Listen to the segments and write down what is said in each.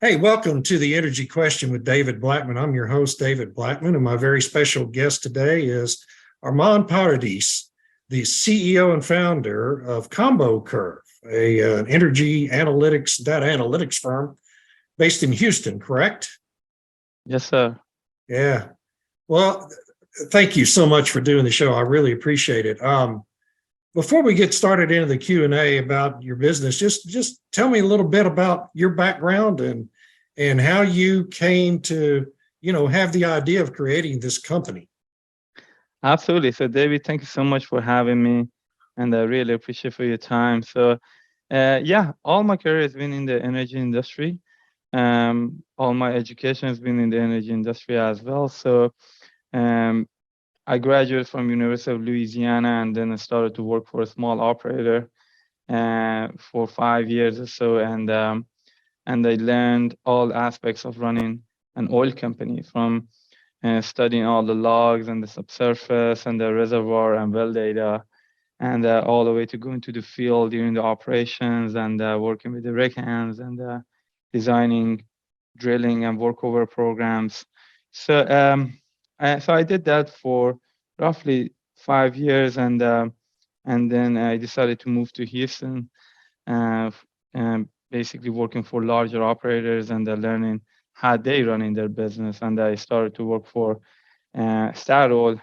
Hey, welcome to the Energy Question with David Blackmon. I'm your host, David Blackmon, and my very special guest today is Armand Paradis, the CEO and founder of ComboCurve, an energy analytics, data analytics firm based in Houston, correct? Yes, sir. Yeah. Well, thank you so much for doing the show. I really appreciate it. Before we get started into the Q&A about your business, just tell me a little bit about your background and how you came to, have the idea of creating this company. Absolutely. So, David, thank you so much for having me, and I really appreciate for your time. So, yeah, all my career has been in the energy industry. All my education has been in the energy industry as well. So, um, I graduated from University of Louisiana, and then I started to work for a small operator for 5 years or so, and I learned all aspects of running an oil company from studying all the logs and the subsurface and the reservoir and well data, and all the way to going to the field during the operations and working with the rig hands and designing drilling and workover programs. So I did that for roughly 5 years, and then I decided to move to Houston, basically working for larger operators and learning how they running their business. And I started to work for Statoil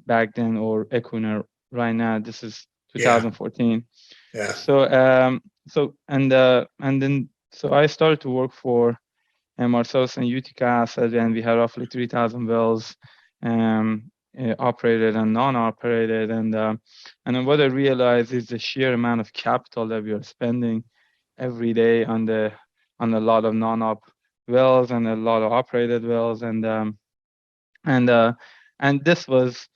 back then, or Equinor right now. This is Yeah, 2014. yeah, So I started to work for Marcellus and Utica asset, and we had roughly 3,000 wells, operated and non-operated. And then what I realized is the sheer amount of capital that we are spending every day on a lot of non-op wells and a lot of operated wells, and uh, and this was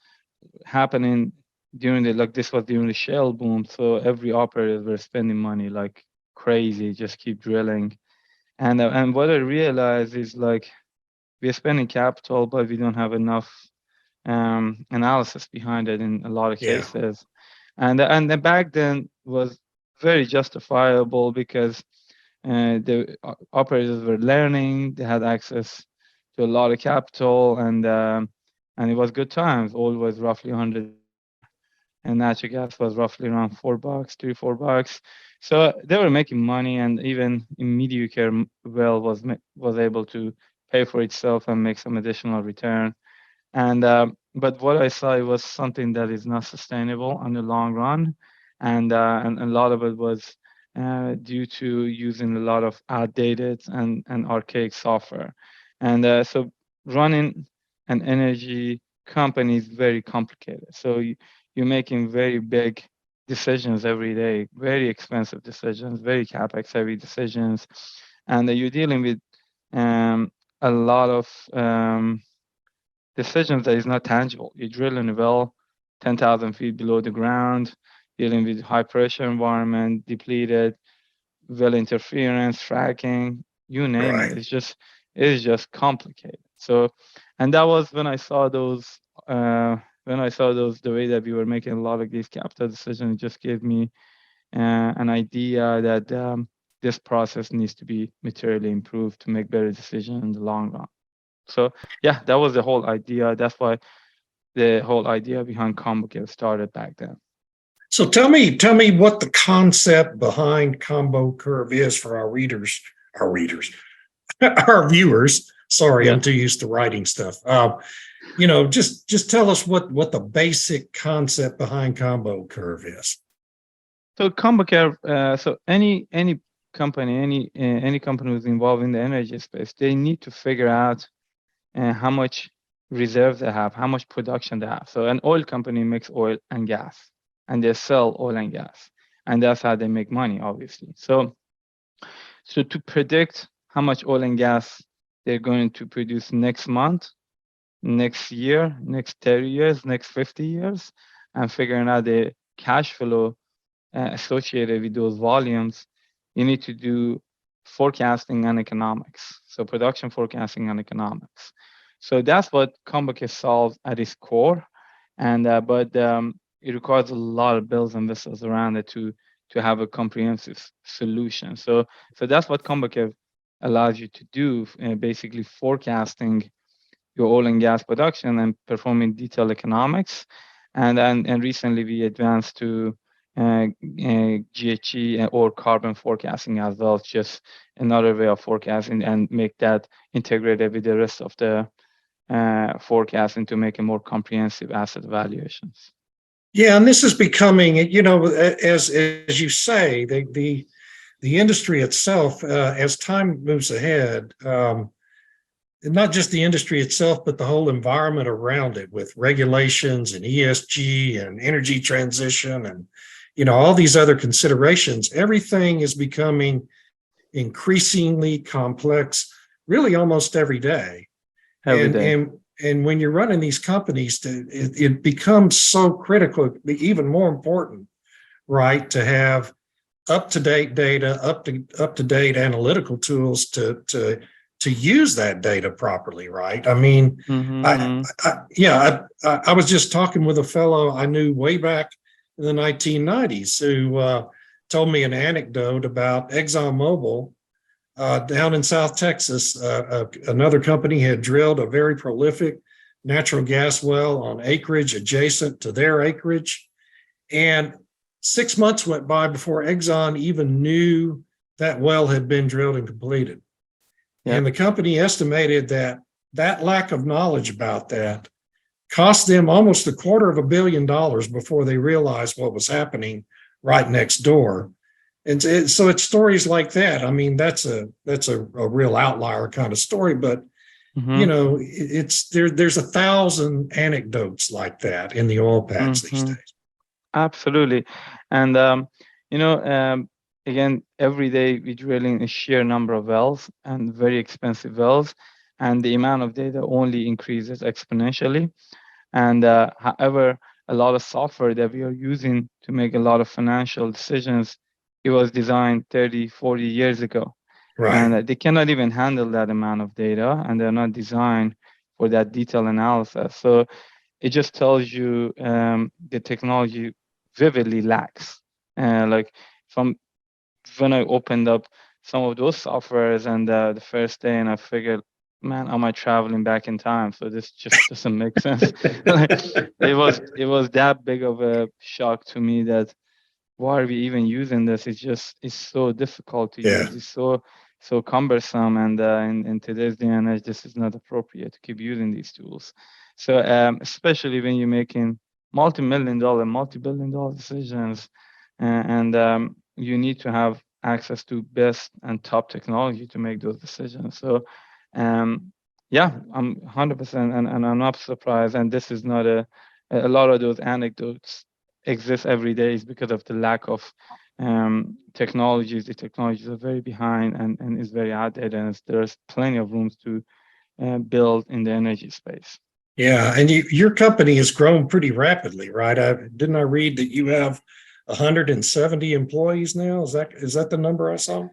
happening this was during the shale boom. So every operator were spending money like crazy, just keep drilling. And what I realized is, like, we're spending capital, but we don't have enough analysis behind it in a lot of yeah, cases. And then back then was very justifiable because the operators were learning, they had access to a lot of capital, and it was good times. Oil was roughly 100, and natural gas was roughly around $4, $3, $4. So they were making money, and even in mediocre well was able to pay for itself and make some additional return. And but what I saw, it was something that is not sustainable on the long run, and a lot of it was due to using a lot of outdated and archaic software. And so running an energy company is very complicated. So you're making very big decisions every day, very expensive decisions, very capex heavy decisions, and you're dealing with a lot of decisions that is not tangible. You're drilling a well 10,000 feet below the ground, dealing with high pressure environment, depleted, well interference, fracking, you name it. right. It's just complicated. So, and that was when I saw those. The way that we were making a lot of these capital decisions, it just gave me an idea that this process needs to be materially improved to make better decisions in the long run. So yeah, that was the whole idea. That's why the whole idea behind ComboCurve started back then. So tell me what the concept behind ComboCurve is for our readers, our viewers. Sorry, I'm Yeah. too used to writing stuff. Just tell us what the basic concept behind ComboCurve is. So ComboCurve, so any company, any company who's involved in the energy space, they need to figure out how much reserves they have, how much production they have. So an oil company makes oil and gas, and they sell oil and gas, and that's how they make money, obviously. So to predict how much oil and gas they're going to produce next month, next year, next 30 years, next 50 years, and figuring out the cash flow associated with those volumes, you need to do forecasting and economics. So production forecasting and economics. So that's what ComboCurve solves at its core, and but it requires a lot of bells and whistles around it to have a comprehensive solution. So that's what ComboCurve allows you to do basically forecasting your oil and gas production and performing detailed economics. And recently we advanced to GHG or carbon forecasting as well, just another way of forecasting, and make that integrated with the rest of the forecasting to make a more comprehensive asset valuations. Yeah, and this is becoming, as you say, the industry itself, as time moves ahead, not just the industry itself, but the whole environment around it, with regulations and ESG and energy transition and all these other considerations. Everything is becoming increasingly complex, really almost every day. Every day. And when you're running these companies, it becomes so critical, even more important, right, to have up-to-date data, up-to-date analytical tools to use that data properly, right? I mean, I was just talking with a fellow I knew way back in the 1990s who told me an anecdote about ExxonMobil down in South Texas. Another company had drilled a very prolific natural gas well on acreage adjacent to their acreage. And 6 months went by before Exxon even knew that well had been drilled and completed. Yep. And the company estimated that lack of knowledge about that cost them almost $250 million before they realized what was happening right next door. And so it's stories like that. I mean, that's a real outlier kind of story, but it's there's 1,000 anecdotes like that in the oil patch these days. Absolutely. And again, every day we're drilling a sheer number of wells, and very expensive wells, and the amount of data only increases exponentially. And however, a lot of software that we are using to make a lot of financial decisions, it was designed 30, 40 years ago. Right. And they cannot even handle that amount of data, and they're not designed for that detailed analysis. So it just tells you the technology vividly lacks. Like from when I opened up some of those softwares and the first day, and I figured, man, am I traveling back in time? So this just doesn't make sense. It was that big of a shock to me that why are we even using this? It's so difficult to use. It's so cumbersome, and in today's day and age, this is not appropriate to keep using these tools. So especially when you're making multi-billion dollar decisions, and you need to have access to best and top technology to make those decisions. So I'm 100%, and I'm not surprised. And this is not a lot of those anecdotes exist every day is because of the lack of technologies. The technologies are very behind and is very outdated, and there's plenty of rooms to build in the energy space. Yeah, and your company has grown pretty rapidly, right? Didn't I read that you have 170 employees now? Is that the number I saw?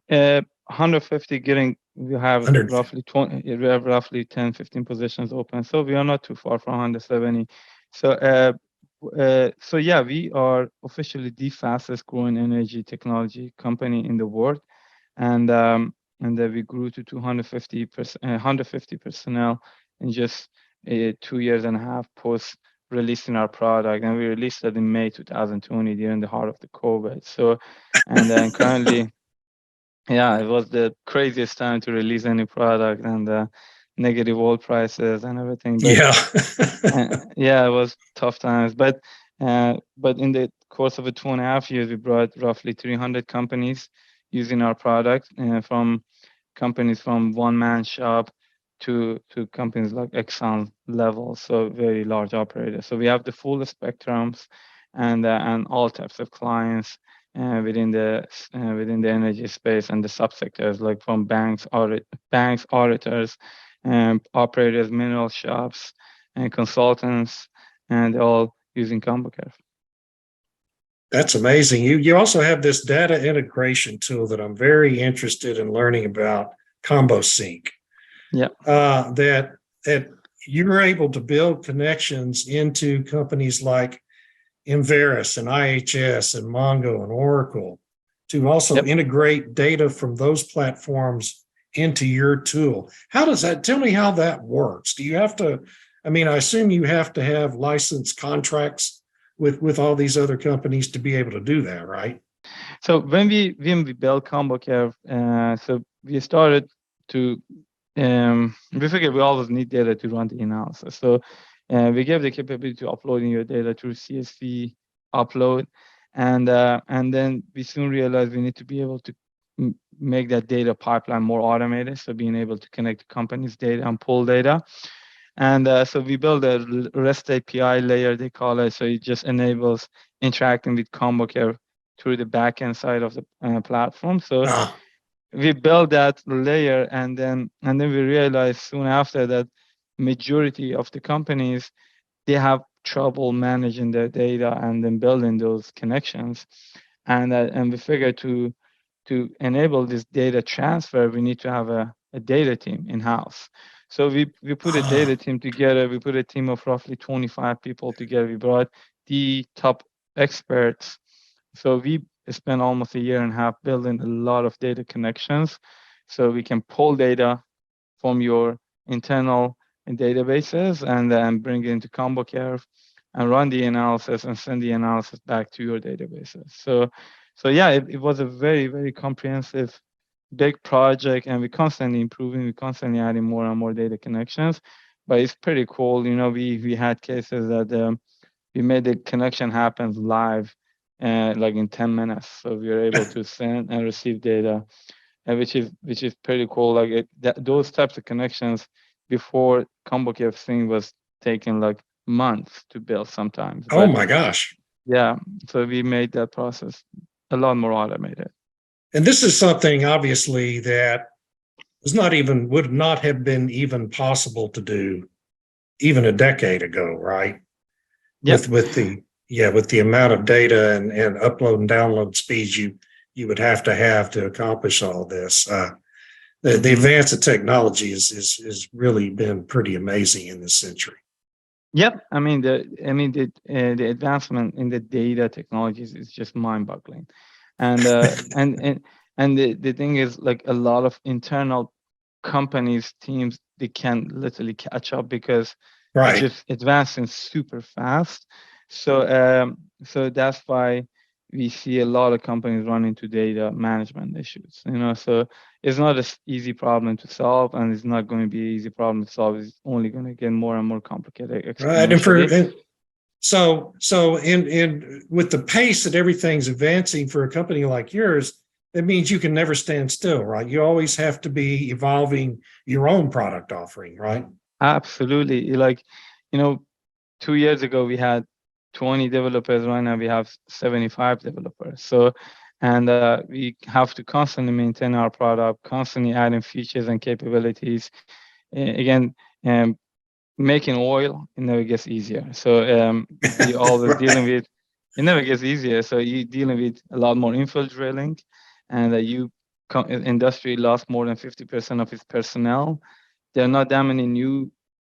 150 we have roughly 20, we have roughly 10, 15 positions open. So we are not too far from 170. So yeah, we are officially the fastest growing energy technology company in the world, and we grew to 150 personnel in just 2 years and a half post releasing our product, and we released it in May 2020 during the heart of the COVID. So, and then currently, yeah, it was the craziest time to release any product, and negative oil prices and everything. But, yeah, it was tough times. But in the course of 2.5 years, we brought roughly 300 companies using our product, from companies from one-man shop to companies like Exxon level, so very large operators. So we have the full spectrums and all types of clients within the energy space, and the subsectors, like from banks, auditors, operators, mineral shops, and consultants, and all using ComboCurve. That's amazing. You also have this data integration tool that I'm very interested in learning about, ComboSync. Yeah. That you're able to build connections into companies like Enverus and IHS and Mongo and Oracle, to also Yep. integrate data from those platforms into your tool. How does that, tell me how that works? Do you have to, I mean, I assume you have to have license contracts with all these other companies to be able to do that, right? So when we built ComboCurve, so we started to we figured we always need data to run the analysis. So we gave the capability to uploading your data through CSV upload, and then we soon realized we need to be able to make that data pipeline more automated. So being able to connect the company's data and pull data. And so we built a REST API layer, they call it. So it just enables interacting with ComboCare through the backend side of the platform. So Ah, we built that layer, and then we realized soon after that majority of the companies, they have trouble managing their data and then building those connections. And we figured to enable this data transfer, we need to have a data team in-house. So we put a data team together. We put a team of roughly 25 people together. We brought the top experts. So we spent almost a year and a half building a lot of data connections, so we can pull data from your internal databases and then bring it into ComboCurve and run the analysis and send the analysis back to your databases. So yeah, it was a very, very comprehensive, big project, and we're constantly improving, we're constantly adding more and more data connections. But it's pretty cool. You know, we had cases that we made the connection happen live, like in 10 minutes. So we were able to send and receive data, which is pretty cool. Like those types of connections before ComboCurve thing was taking like months to build sometimes. oh But my gosh. yeah, so we made that process a lot more automated. And this is something obviously that would not have been even possible to do even a decade ago, right? Yep. With the amount of data and upload and download speeds you would have to accomplish all this. The advance of technology is really been pretty amazing in this century. Yep. I mean the advancement in the data technologies is just mind-boggling, and the thing is, like, a lot of internal companies teams, they can literally catch up because it's Right. just advancing super fast. So that's why we see a lot of companies run into data management issues. You know, so it's not an easy problem to solve, and it's not going to be an easy problem to solve. It's only going to get more and more complicated Right. exponentially. So in with the pace that everything's advancing for a company like yours, that means you can never stand still, right? You always have to be evolving your own product offering, right? Absolutely. Like, you know, 2 years ago we had 20 developers. Right now we have 75 developers. So, and we have to constantly maintain our product, constantly adding features and capabilities. Again, making oil, it never gets easier. So you always dealing with, it never gets easier. So you dealing with a lot more infill drilling, and industry lost more than 50% of its personnel. There are not that many new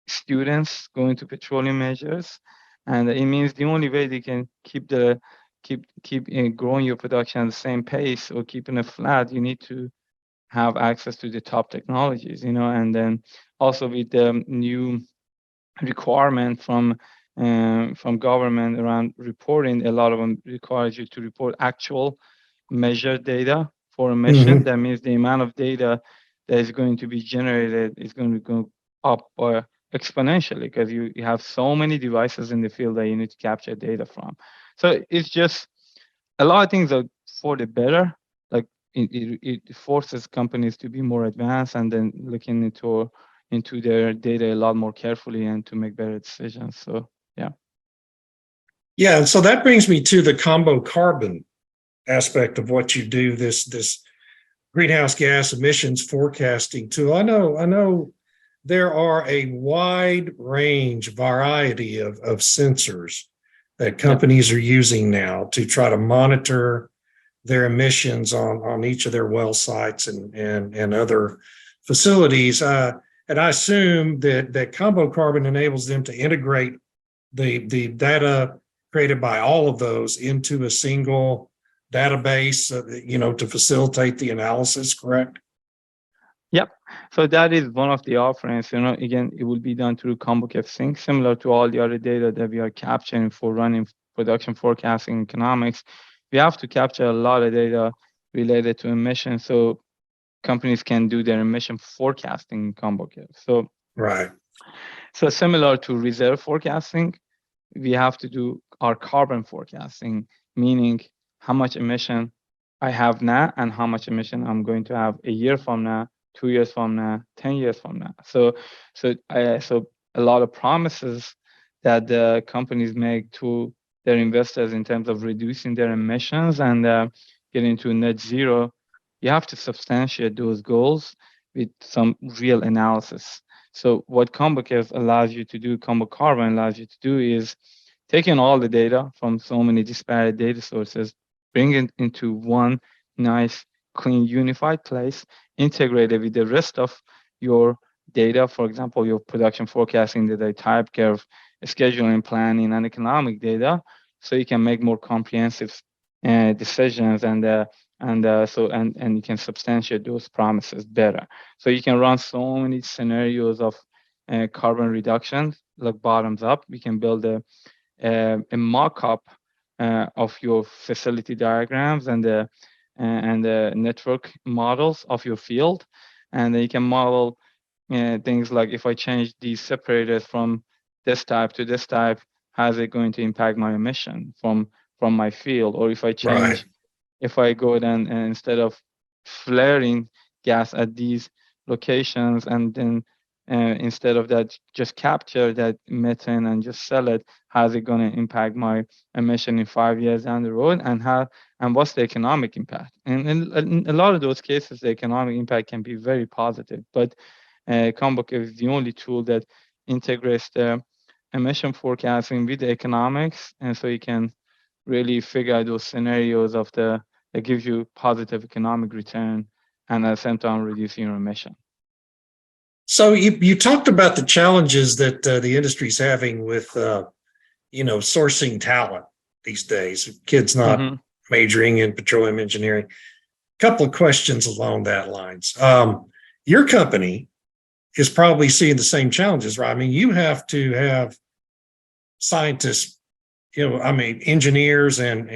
students going to petroleum majors, and it means the only way they can keep growing your production at the same pace or keeping it flat, you need to have access to the top technologies, you know. And then also with the new requirement from government around reporting, a lot of them requires you to report actual measured data for a mission. Mm-hmm. That means the amount of data that is going to be generated is going to go up exponentially, because you have so many devices in the field that you need to capture data from. So it's just a lot of things are for the better. Like it forces companies to be more advanced and then looking into their data a lot more carefully and to make better decisions. So yeah. Yeah, and so that brings me to the combo carbon aspect of what you do, this greenhouse gas emissions forecasting tool. I know there are a wide range, variety of sensors that Yep. companies are using now to try to monitor their emissions on each of their well sites and other facilities. And I assume that Combo Carbon enables them to integrate the data created by all of those into a single database, to facilitate the analysis, correct? Yep. So that is one of the offerings. Again, it will be done through ComboCurve Sync, similar to all the other data that we are capturing for running production forecasting economics. We have to capture a lot of data related to emissions, so companies can do their emission forecasting in ComboCurve. So Right. So similar to reserve forecasting, we have to do our carbon forecasting, meaning how much emission I have now and how much emission I'm going to have a year from now, 2 years from now, 10 years from now. So a lot of promises that the companies make to their investors in terms of reducing their emissions and getting to net zero, you have to substantiate those goals with some real analysis. So what ComboCurve allows you to do, ComboCarve allows you to do is taking all the data from so many disparate data sources, bring it into one nice, clean, unified place, integrated with the rest of your data, for example, your production forecasting data, type curve, scheduling, planning, and economic data, so you can make more comprehensive decisions and you can substantiate those promises better. So you can run so many scenarios of carbon reduction, like bottoms up. We can build a mock-up of your facility diagrams and the network models of your field, and then you can model things like, if I change these separators from this type to this type, how is it going to impact my emission from my field? Or if I change, if I go then and instead of flaring gas at these locations and then instead of that just capture that methane and just sell it, how's it going to impact my emission in 5 years down the road, and what's the economic impact? And in a lot of those cases, the economic impact can be very positive, but ComboCurve is the only tool that integrates the emission forecasting with the economics, and so you can really figure out those scenarios that gives you positive economic return and at the same time reducing your emission. So you talked about the challenges that the industry is having with sourcing talent these days. Kids not majoring in petroleum engineering. A couple of questions along that lines. Your company is probably seeing the same challenges, right? I mean, you have to have scientists, engineers and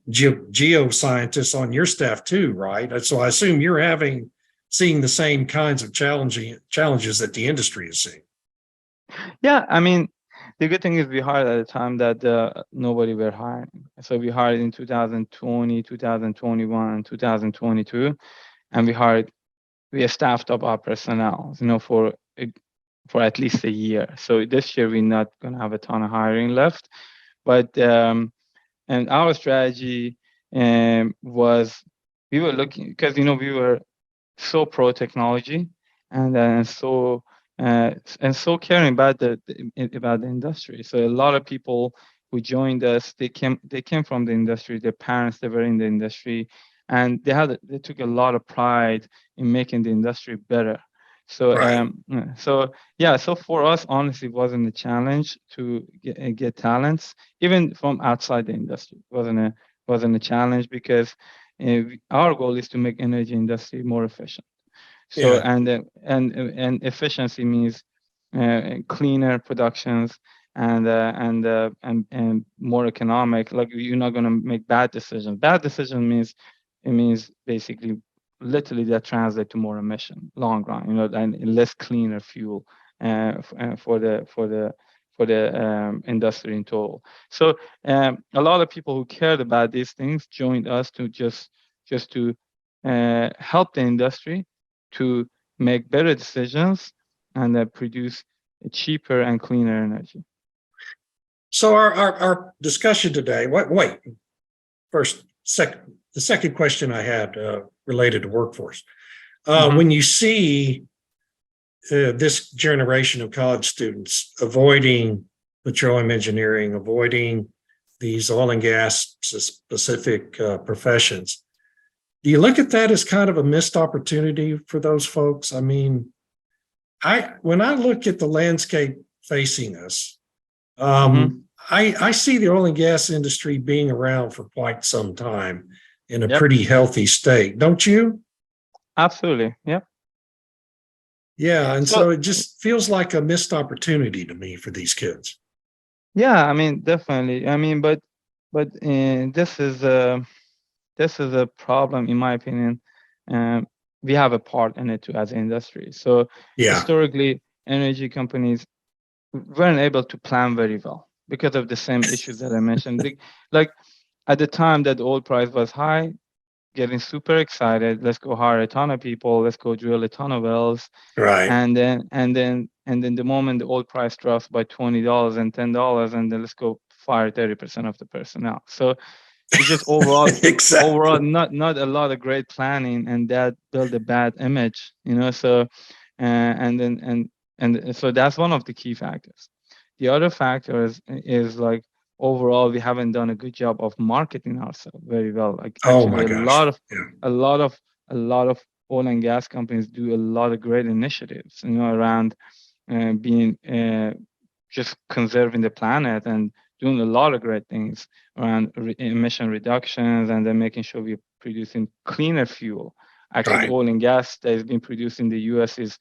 geoscientists on your staff too, right? So I assume you're seeing the same kinds of challenges that the industry is seeing. Yeah, I mean, the good thing is we hired at a time that nobody were hiring. So we hired in 2020, 2021, and 2022, and we staffed up our personnel, for at least a year. So this year we're not going to have a ton of hiring left, but and our strategy was, we were looking, because we were so pro technology and so caring about the industry. So a lot of people who joined us, they came from the industry. Their parents, they were in the industry, and they took a lot of pride in making the industry better. So so for us, honestly, it wasn't a challenge to get talents even from outside the industry. It wasn't a challenge, because our goal is to make energy industry more efficient. So and efficiency means cleaner productions and more economic. Like, you're not going to make bad decisions. Bad decision means basically literally that translate to more emission long run, and less cleaner fuel for the industry in total. So a lot of people who cared about these things joined us to just to help the industry to make better decisions and produce a cheaper and cleaner energy. So our discussion today. Wait. The second question I had related to workforce. When you see this generation of college students avoiding petroleum engineering, avoiding these oil and gas specific professions, do you look at that as kind of a missed opportunity for those folks? I mean, when I look at the landscape facing us, I see the oil and gas industry being around for quite some time in a Yep, pretty healthy state, don't you? absolutely. Yep. Yeah, and So so it just feels like a missed opportunity to me for these kids. yeah, I mean, definitely. I mean, but this is a problem, in my opinion. Um, we have a part in it too as an industry. So Yeah, historically, energy companies weren't able to plan very well because of the same issues that I mentioned. Like at the time that the oil price was high, getting super excited, let's go hire a ton of people, let's go drill a ton of wells, right. and then the moment the oil price drops by $20 and $10, and then let's go fire 30% of the personnel. So it's just overall Exactly. not a lot of great planning, and that built a bad image, so and so that's one of the key factors. The other factor is like overall we haven't done a good job of marketing ourselves very well. Like Oh actually my gosh. Yeah. a lot of a lot of oil and gas companies do a lot of great initiatives, around being just conserving the planet and doing a lot of great things around emission reductions, and then making sure we're producing cleaner fuel. Actually, the Right. oil and gas that is being produced in the U.S. is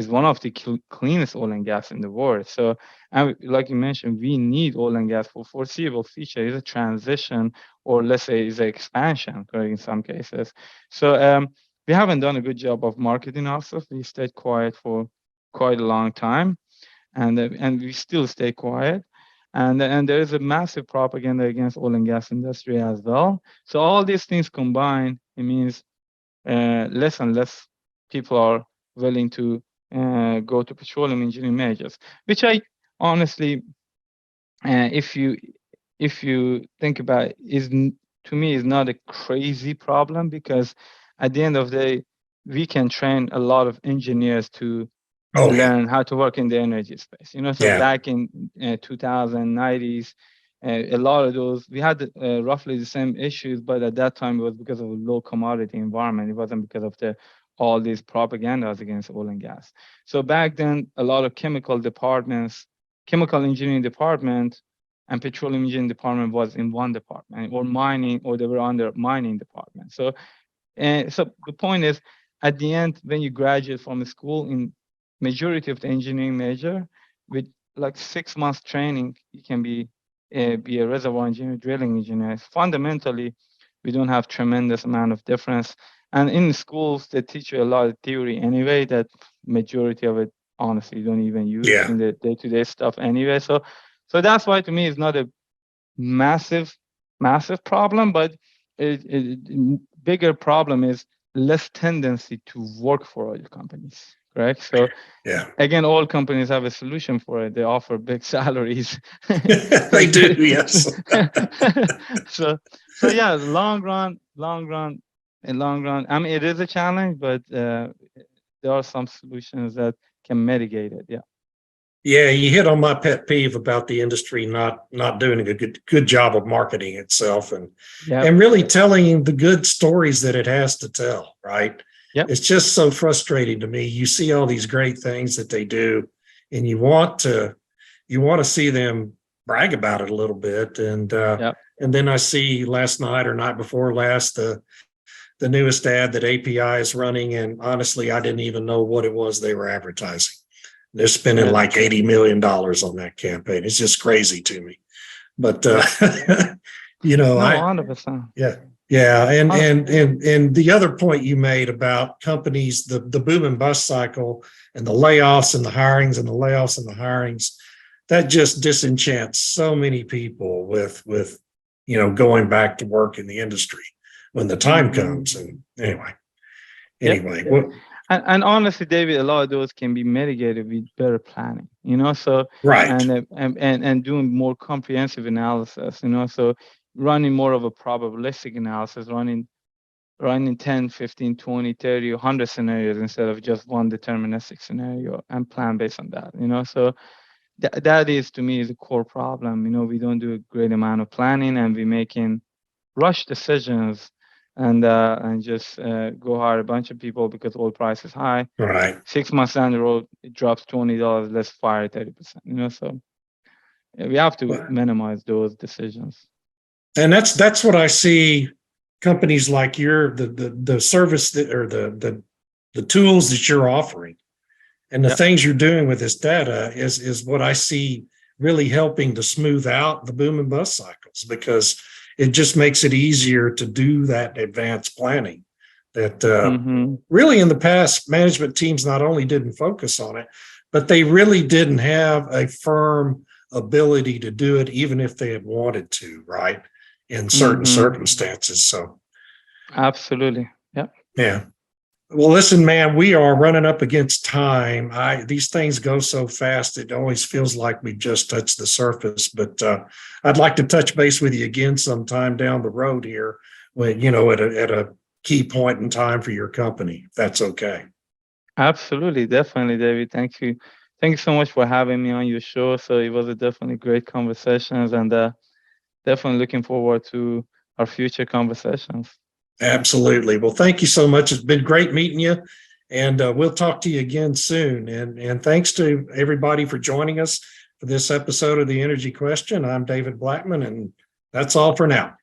one of the cleanest oil and gas in the world. So, and like you mentioned, we need oil and gas for foreseeable future. It's a transition, or let's say, it's an expansion, correct, in some cases. So, we haven't done a good job of marketing ourselves. We stayed quiet for quite a long time, and we still stay quiet. And there is a massive propaganda against oil and gas industry as well. So all these things combined, it means less and less people are willing to go to petroleum engineering majors, which I honestly, if you think about it, to me is not a crazy problem, because at the end of the day, we can train a lot of engineers to Oh yeah. learn how to work in the energy space. So Yeah. back in 2090s, a lot of those we had roughly the same issues, but at that time it was because of a low commodity environment. It wasn't because of the all these propagandas against oil and gas. So back then, a lot of chemical engineering department and petroleum engineering department was in one department, or mining, or they were under mining department. So the point is, at the end, when you graduate from a school, in majority of the engineering major, with like 6 months training, you can be a reservoir engineer, drilling engineer. Fundamentally, we don't have tremendous amount of difference. And in schools, they teach you a lot of theory anyway, that majority of it, honestly, you don't even use Yeah. in the day-to-day stuff anyway. So that's why, to me, it's not a massive, massive problem, but bigger problem is less tendency to work for oil companies, correct? So Yeah. again, all companies have a solution for it. They offer big salaries. They do. Yes. so so yeah, long run. I mean, it is a challenge, but there are some solutions that can mitigate it. Yeah. Yeah, you hit on my pet peeve about the industry not doing a good job of marketing itself Yep. and really telling the good stories that it has to tell, right? Yep. It's just so frustrating to me. You see all these great things that they do, and you want to see them brag about it a little bit. Yep. And then I see last night or night before last the newest ad that API is running, and honestly, I didn't even know what it was they were advertising. They're spending Really. like $80 million on that campaign. It's just crazy to me. But Yep. No, I 100%. yeah. Yeah, and 100%. and and and the other point you made about companies, the boom and bust cycle, and the layoffs and the hirings and the layoffs and the hirings, that just disenchants so many people with going back to work in the industry when the time Mm-hmm. comes. And anyway, Yep. well, And honestly, David, a lot of those can be mitigated with better planning, so right, and doing more comprehensive analysis, so running more of a probabilistic analysis, running 10, 15, 20, 30, 100 scenarios instead of just one deterministic scenario, and plan based on that, so that is, to me, is a core problem. We don't do a great amount of planning, and we're making rush decisions, and just go hire a bunch of people because oil price is high. right. 6 months down the road, it drops $20. Let's fire 30%. So we have to minimize those decisions. And that's what I see companies like the service that, or the tools that you're offering and the things you're doing with this data is what I see really helping to smooth out the boom and bust cycles, because it just makes it easier to do that advanced planning that really in the past management teams not only didn't focus on it, but they really didn't have a firm ability to do it, even if they had wanted to, right? In certain circumstances. So absolutely. Yeah. Well, listen, man, we are running up against time. These things go so fast, it always feels like we just touched the surface. But I'd like to touch base with you again sometime down the road here, when at a key point in time for your company, if that's okay. Absolutely, definitely, David. Thank you. Thank you so much for having me on your show. So it was a definitely great conversations, and definitely looking forward to our future conversations. Absolutely. Well, thank you so much. It's been great meeting you, and we'll talk to you again soon. And thanks to everybody for joining us for this episode of The Energy Question. I'm David Blackmon, and that's all for now.